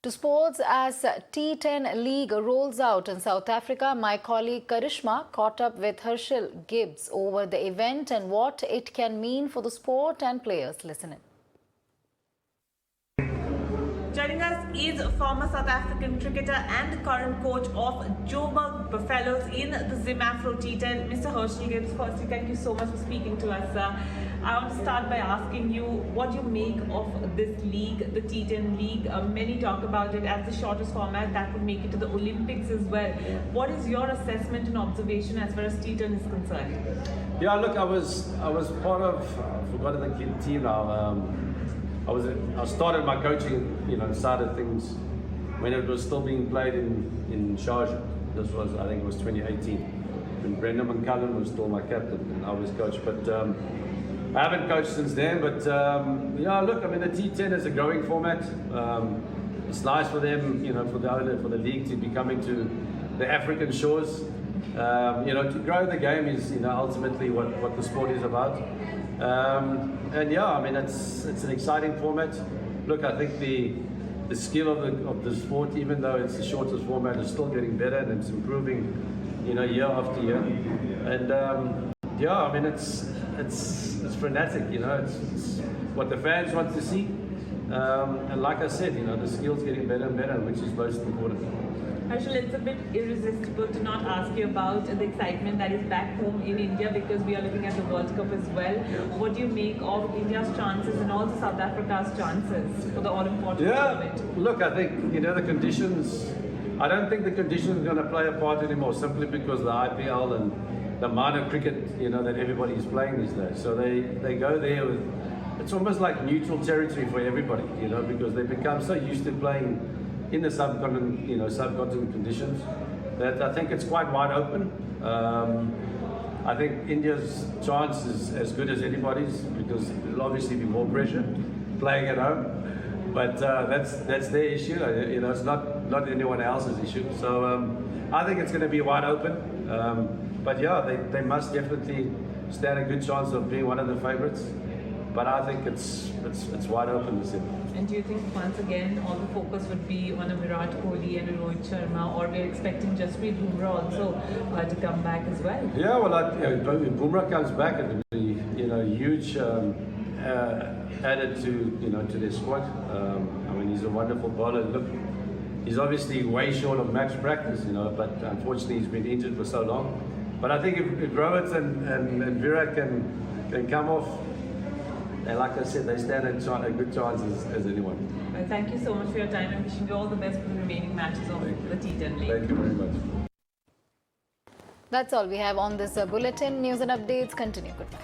To sports, as T10 League rolls out in South Africa, my colleague Karishma caught up with Herschelle Gibbs over the event and what it can mean for the sport and players. Listen in. Joining us is former South African cricketer and current coach of Joburg Buffaloes in the Zim Afro T10, Mr. Herschelle Gibbs. Firstly, thank you so much for speaking to us, sir. I want to start by asking you what you make of this league, the T10 League. Many talk about it as the shortest format that would make it to the Olympics as well. What is your assessment and observation as far as T10 is concerned? Yeah, look, I was part of, I forgot the team now. I started my coaching, side of things when it was still being played in Sharjah. This was, I think it was 2018, when Brendan McCullum was still my captain and I was coach. But I haven't coached since then. But yeah, look, I mean, the T10 is a growing format. It's nice for them, for the league to be coming to the African shores. To grow the game is, ultimately what the sport is about. And yeah, I mean, it's an exciting format. Look, I think the skill of the sport, even though it's the shortest format, is still getting better and it's improving, year after year. And yeah, I mean, it's frenetic. It's what the fans want to see. And like I said, the skill's getting better and better, which is most important. Herschelle, it's a bit irresistible to not ask you about the excitement that is back home in India, because we are looking at the World Cup as well. What do you make of India's chances and also South Africa's chances for the all-important tournament? Look, I think, the conditions, I don't think the conditions are going to play a part anymore, simply because the IPL and the minor cricket, that everybody is playing these days. So they go there with, it's almost like neutral territory for everybody, because they become so used to playing in the subcontinent conditions that I think it's quite wide open. I think India's chance is as good as anybody's, because there'll obviously be more pressure playing at home. But that's their issue. It's not anyone else's issue. So I think it's going to be wide open. But yeah, they must definitely stand a good chance of being one of the favourites. But I think it's wide open this year. And do you think once again all the focus would be on a Virat Kohli and a Rohit Sharma, or we're expecting Jasprit Bumrah also to come back as well? Yeah, well, if Bumrah comes back, it will be huge added to their squad. I mean, he's a wonderful bowler. Look, he's obviously way short of match practice, but unfortunately he's been injured for so long. But I think if Rohit and Virat can come off, and like I said, they stand a good chance as anyone. Well, thank you so much for your time and wishing you all the best for the remaining matches of the T10 League. Thank you very much. That's all we have on this bulletin. News and updates continue. Goodbye.